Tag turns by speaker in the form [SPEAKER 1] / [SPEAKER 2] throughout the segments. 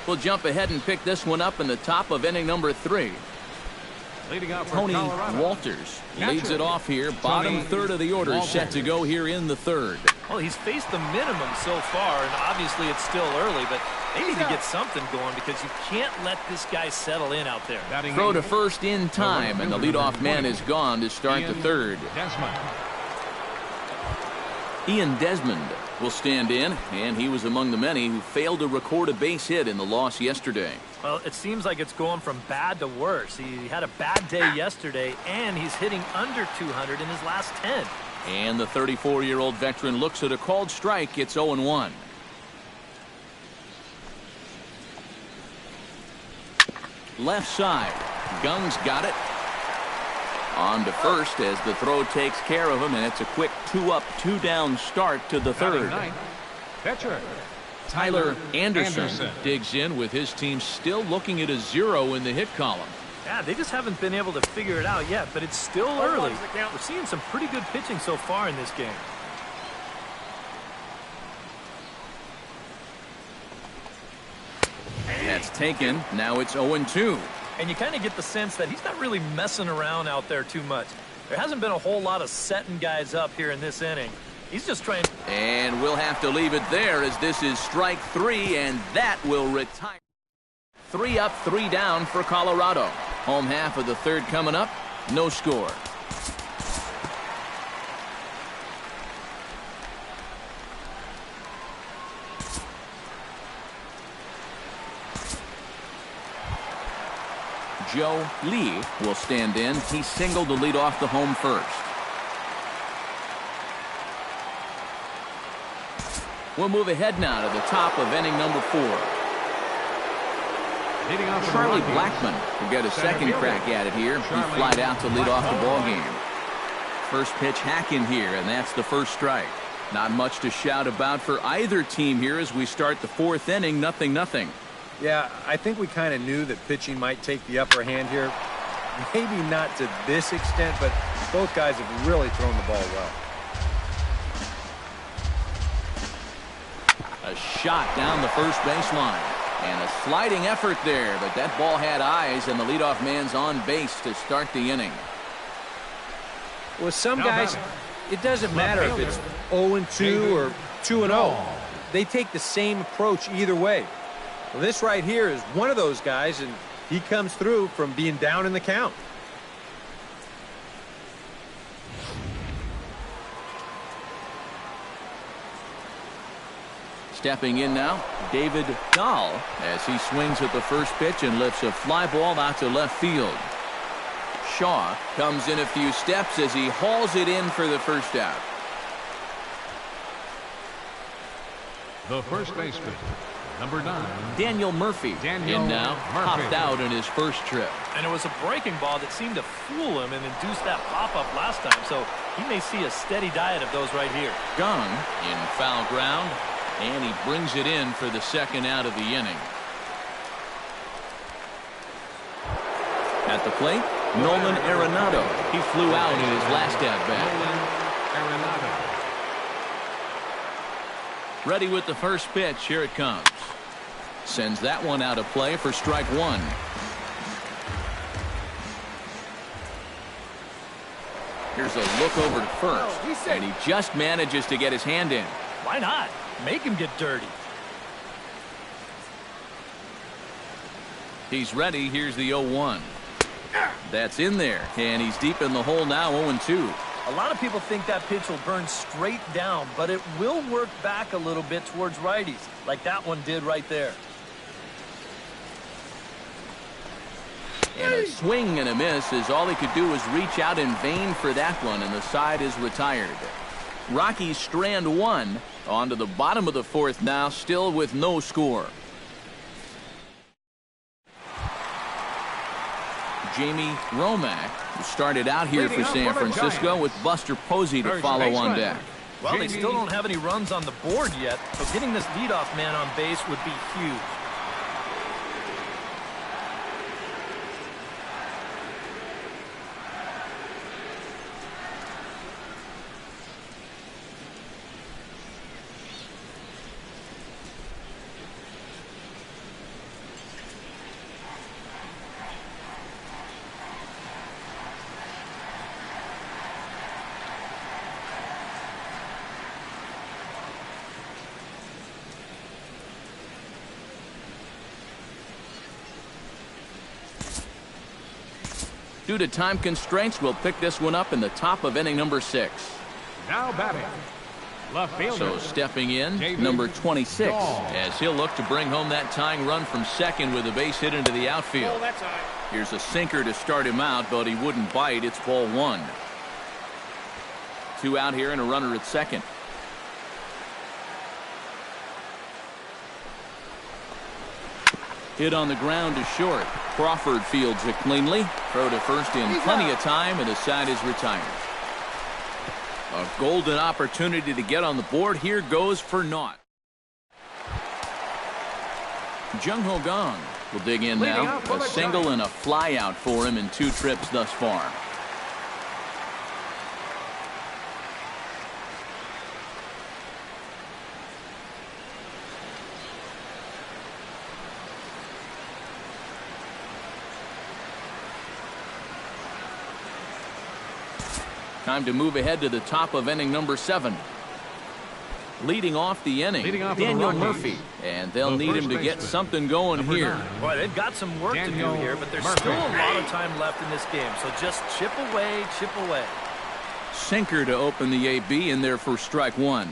[SPEAKER 1] We'll jump ahead and pick this one up in the top of inning number 3. Tony Walters leads it off here. Bottom third of the order set to go here in the third.
[SPEAKER 2] Well, he's faced the minimum so far, and obviously it's still early, but they need to get something going because you can't let this guy settle in out there.
[SPEAKER 1] Throw to first in time, and the leadoff man is gone to start the third. Ian Desmond will stand in, and he was among the many who failed to record a base hit in the loss yesterday.
[SPEAKER 2] Well, it seems like it's going from bad to worse. He had a bad day yesterday, and he's hitting under 200 in his last 10.
[SPEAKER 1] And the 34-year-old veteran looks at a called strike. It's 0-1. Left side. Gung's got it. On to first as the throw takes care of him, and it's a quick 2-up, 2-down start to the third.
[SPEAKER 3] Catcher
[SPEAKER 1] Tyler Anderson digs in with his team still looking at a 0 in the hit column.
[SPEAKER 2] Yeah, they just haven't been able to figure it out yet, but it's still early. We're seeing some pretty good pitching so far in this game.
[SPEAKER 1] That's taken. Now it's 0-2.
[SPEAKER 2] And you kind of get the sense that he's not really messing around out there too much. There hasn't been a whole lot of setting guys up here in this inning. He's just trying.
[SPEAKER 1] And we'll have to leave it there as this is strike 3, and that will retire. 3 up, 3 down for Colorado. Home half of the third coming up. No score. Joe Lee will stand in. He singled to lead off the home first. We'll move ahead now to the top of inning number 4. Charlie Blackmon will get a second crack at it here. He flied out to lead off the ball game. First pitch hack in here, and that's the first strike. Not much to shout about for either team here as we start the 4th inning. 0-0.
[SPEAKER 4] Yeah, I think we kind of knew that pitching might take the upper hand here. Maybe not to this extent, but both guys have really thrown the ball well.
[SPEAKER 1] A shot down the first baseline. And a sliding effort there, but that ball had eyes, and the leadoff man's on base to start the inning.
[SPEAKER 4] With some guys, it doesn't matter if it's 0-2 or 2-0. They take the same approach either way. Well, this right here is one of those guys, and he comes through from being down in the count.
[SPEAKER 1] Stepping in now, David Dahl, as he swings at the first pitch and lifts a fly ball out to left field. Shaw comes in a few steps as he hauls it in for the first out.
[SPEAKER 3] The first baseman, number 9.
[SPEAKER 1] Daniel Murphy in now, popped out in his first trip.
[SPEAKER 2] And it was a breaking ball that seemed to fool him and induce that pop-up last time, so he may see a steady diet of those right here.
[SPEAKER 1] Gung in foul ground. And he brings it in for the second out of the inning. At the plate, Nolan Arenado. He flew out in his last at-bat. Ready with the first pitch. Here it comes. Sends that one out of play for strike 1. Here's a look over to first. And he just manages to get his hand in.
[SPEAKER 2] Why not? Make him get dirty.
[SPEAKER 1] He's ready. Here's the 0-1. That's in there, and he's deep in the hole now. 0-2.
[SPEAKER 2] A lot of people think that pitch will burn straight down, but it will work back a little bit towards righties, like that one did right there.
[SPEAKER 1] And a swing and a miss as all he could do was reach out in vain for that one, and the side is retired. Rockies strand 1. On to the bottom of the 4th now, still with no score. Jamie Romack, who started out here for San Francisco, with Buster Posey to follow on deck.
[SPEAKER 2] Well, they still don't have any runs on the board yet, so getting this leadoff man on base would be huge.
[SPEAKER 1] Due to time constraints, we'll pick this one up in the top of inning number 6.
[SPEAKER 3] Now batting, left fielder.
[SPEAKER 1] So stepping in, number 26, as he'll look to bring home that tying run from second with a base hit into the outfield. Here's a sinker to start him out, but he wouldn't bite. It's ball 1. 2 out here and a runner at second. Hit on the ground to short. Crawford fields it cleanly. Throw to first in plenty of time, and the side is retired. A golden opportunity to get on the board. Here goes for naught. Jung Ho Gong will dig in now. A single and a fly out for him in 2 trips thus far. Time to move ahead to the top of inning number 7. Leading off the inning, Daniel Murphy. And they'll need him to get something going here.
[SPEAKER 2] Boy, they've got some work to do here, but there's still a lot of time left in this game. So just chip away, chip away.
[SPEAKER 1] Sinker to open the AB in there for strike 1.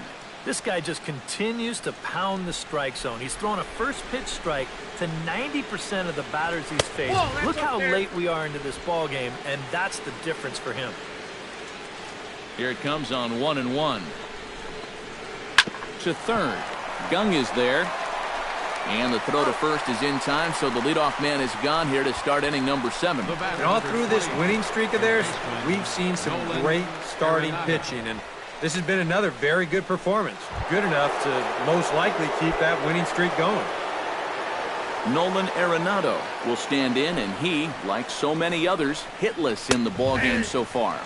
[SPEAKER 2] This guy just continues to pound the strike zone. He's thrown a first pitch strike to 90% of the batters he's faced. Look how late we are into this ball game, and that's the difference for him.
[SPEAKER 1] Here it comes on 1-1. To third. Gung is there. And the throw to first is in time, so the leadoff man is gone here to start inning number 7.
[SPEAKER 4] And all through this winning streak of theirs, we've seen some great starting pitching, and this has been another very good performance. Good enough to most likely keep that winning streak going.
[SPEAKER 1] Nolan Arenado will stand in, and he, like so many others, hitless in the ballgame so far.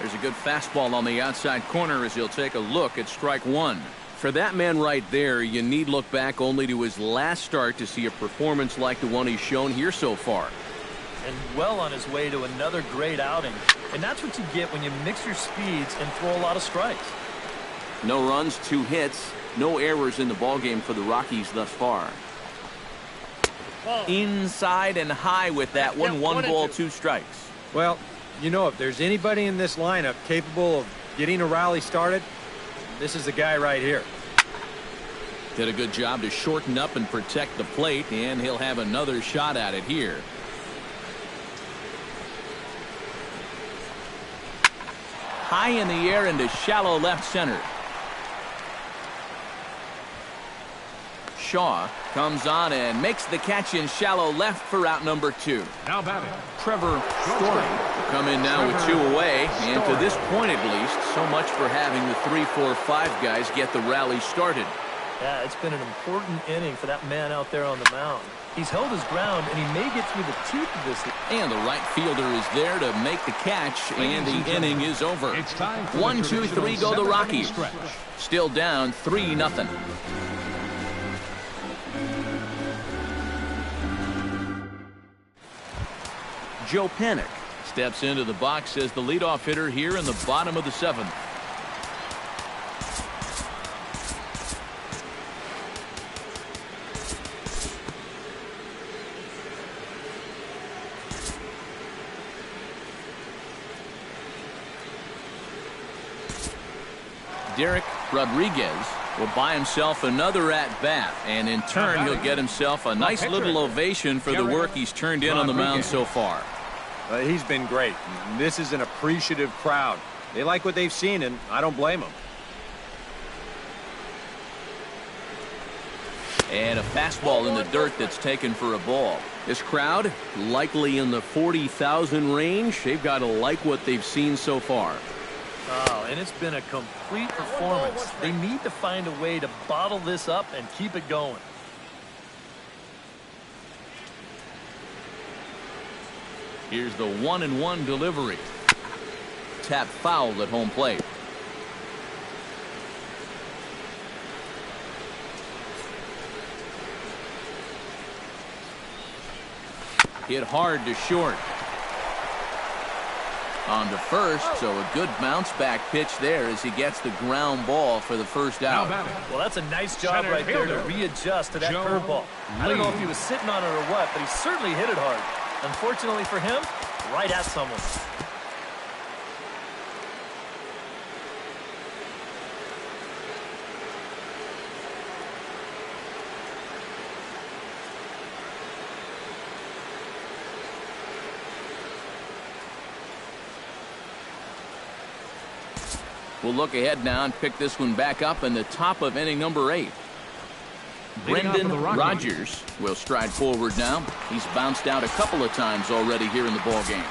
[SPEAKER 1] There's a good fastball on the outside corner as he'll take a look at strike 1. For that man right there, you need look back only to his last start to see a performance like the one he's shown here so far.
[SPEAKER 2] And well on his way to another great outing. And that's what you get when you mix your speeds and throw a lot of strikes.
[SPEAKER 1] No runs, 2 hits, no errors in the ballgame for the Rockies thus far. Inside and high with that one. 1 ball, 2 strikes.
[SPEAKER 4] Well, you know, if there's anybody in this lineup capable of getting a rally started, this is the guy right here.
[SPEAKER 1] Did a good job to shorten up and protect the plate, and he'll have another shot at it here. High in the air into shallow left center. Shaw comes on and makes the catch in shallow left for out number 2.
[SPEAKER 3] Now batting,
[SPEAKER 1] Trevor Story will come in now with 2 away, and to this point at least, so much for having the 3, 4, 5 guys get the rally started.
[SPEAKER 2] Yeah, it's been an important inning for that man out there on the mound. He's held his ground, and he may get through the teeth of this.
[SPEAKER 1] And the right fielder is there to make the catch, and the inning is over. 1, 2, 3 go the Rockies. Still down 3-0. Joe Panik steps into the box as the leadoff hitter here in the bottom of the 7th. Derek Rodriguez will buy himself another at-bat, and in turn he'll get himself a nice little ovation for the work he's turned in on the mound so far.
[SPEAKER 4] He's been great. This is an appreciative crowd. They like what they've seen, and I don't blame them.
[SPEAKER 1] And a fastball in the dirt that's taken for a ball. This crowd, likely in the 40,000 range. They've got to like what they've seen so far.
[SPEAKER 2] Oh, and it's been a complete performance. They need to find a way to bottle this up and keep it going.
[SPEAKER 1] Here's the 1-1 delivery. Tap foul at home plate. Hit hard to short. On to first, so a good bounce back pitch there as he gets the ground ball for the first out.
[SPEAKER 2] Well, that's a nice job right there to readjust to that curveball. I don't know if he was sitting on it or what, but he certainly hit it hard. Unfortunately for him, right at someone.
[SPEAKER 1] We'll look ahead now and pick this one back up in the top of inning number 8. Brendan Rodgers will stride forward now. He's bounced out a couple of times already here in the ball game.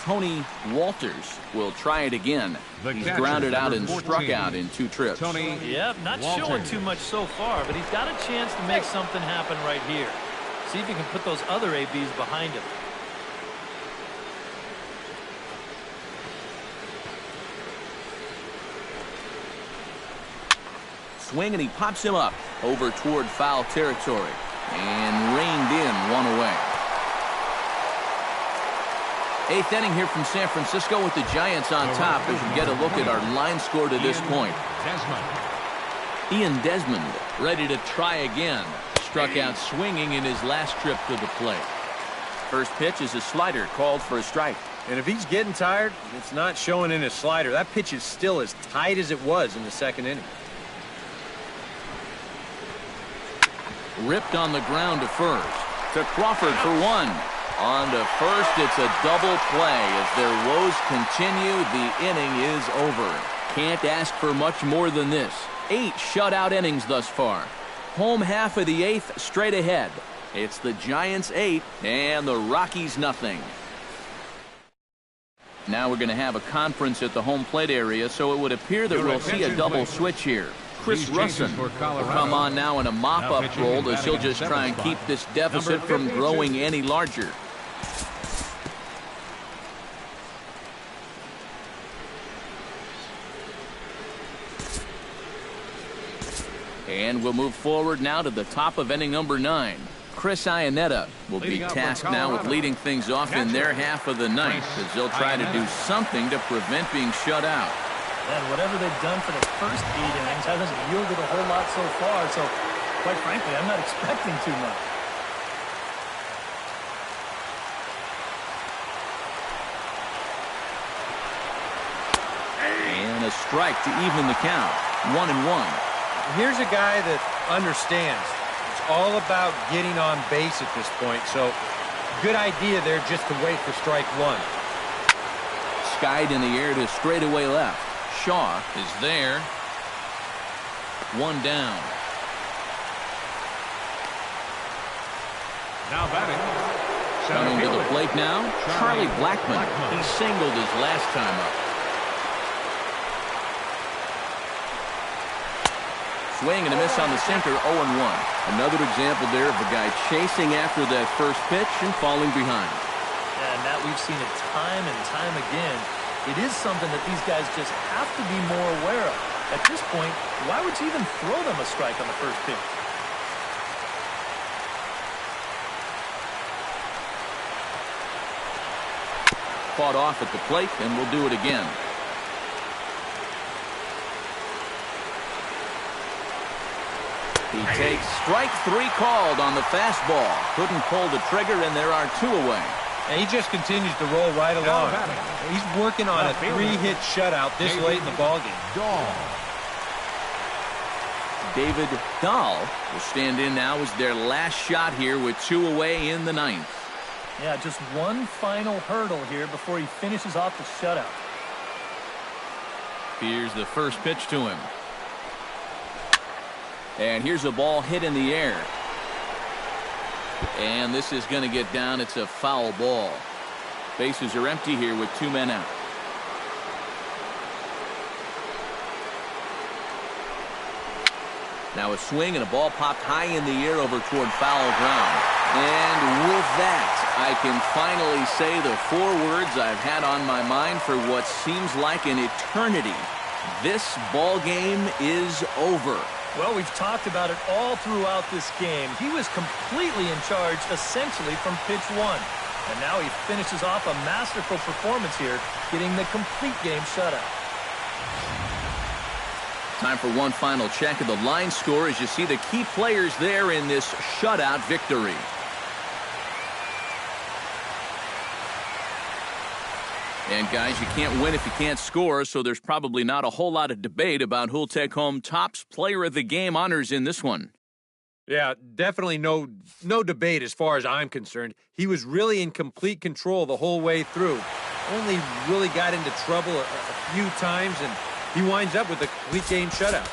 [SPEAKER 1] Tony Walters will try it again. He's grounded out and struck out in 2 trips.
[SPEAKER 2] Yep, not showing too much so far, but he's got a chance to make something happen right here. See if he can put those other ABs behind him.
[SPEAKER 1] Swing, and he pops him up over toward foul territory and reined in 1 away. 8th inning here from San Francisco with the Giants on top as we get a look at our line score to this point. Ian Desmond ready to try again. Struck out swinging in his last trip to the plate. First pitch is a slider called for a strike.
[SPEAKER 4] And if he's getting tired, it's not showing in his slider. That pitch is still as tight as it was in the 2nd inning.
[SPEAKER 1] Ripped on the ground to first. To Crawford for 1. On to first, it's a double play. As their woes continue, the inning is over. Can't ask for much more than this. 8 shutout innings thus far. Home half of the 8th straight ahead. It's the Giants 8 and the Rockies nothing. Now we're going to have a conference at the home plate area, so it would appear that we'll see a double switch here. Chris Russin will come on now in a mop-up role as he'll just try and keep this deficit from growing any larger. And we'll move forward now to the top of inning number 9. Chris Iannetta will be tasked now with leading things off in their half of the 9th as they'll try to do something to prevent being shut out.
[SPEAKER 2] And whatever they've done for the first 8 innings hasn't yielded a whole lot so far, so quite frankly, I'm not expecting too much.
[SPEAKER 1] And a strike to even the count. 1-1.
[SPEAKER 4] Here's a guy that understands. It's all about getting on base at this point, so good idea there just to wait for strike 1.
[SPEAKER 1] Skied in the air to straightaway left. Shaw is there. 1 down.
[SPEAKER 3] Now batting.
[SPEAKER 1] Coming to the plate now, Charlie Blackmon. He singled his last time up. Swing and a miss on the sinker, 0-1. Another example there of a guy chasing after that first pitch and falling behind.
[SPEAKER 2] Yeah, and that we've seen it time and time again. It is something that these guys just have to be more aware of. At this point, why would you even throw them a strike on the first pitch?
[SPEAKER 1] Fought off at the plate, and we'll do it again. He takes strike 3 called on the fastball. Couldn't pull the trigger, and there are 2 away.
[SPEAKER 4] And he just continues to roll right along. He's working on a 3-hit shutout this late in the ballgame.
[SPEAKER 1] David Dahl will stand in now as their last shot here with 2 away in the 9th.
[SPEAKER 2] Yeah, just one final hurdle here before he finishes off the shutout.
[SPEAKER 1] Here's the first pitch to him. And here's a ball hit in the air. And this is going to get down. It's a foul ball. Bases are empty here with 2 men out. Now a swing and a ball popped high in the air over toward foul ground. And with that, I can finally say the 4 words I've had on my mind for what seems like an eternity. This ball game is over.
[SPEAKER 2] Well, we've talked about it all throughout this game. He was completely in charge, essentially, from pitch 1. And now he finishes off a masterful performance here, getting the complete game shutout.
[SPEAKER 1] Time for one final check of the line score as you see the key players there in this shutout victory. And, guys, you can't win if you can't score, so there's probably not a whole lot of debate about who'll take home Topps Player of the Game honors in this one.
[SPEAKER 4] Yeah, definitely no debate as far as I'm concerned. He was really in complete control the whole way through. Only really got into trouble a few times, and he winds up with a complete game shutout.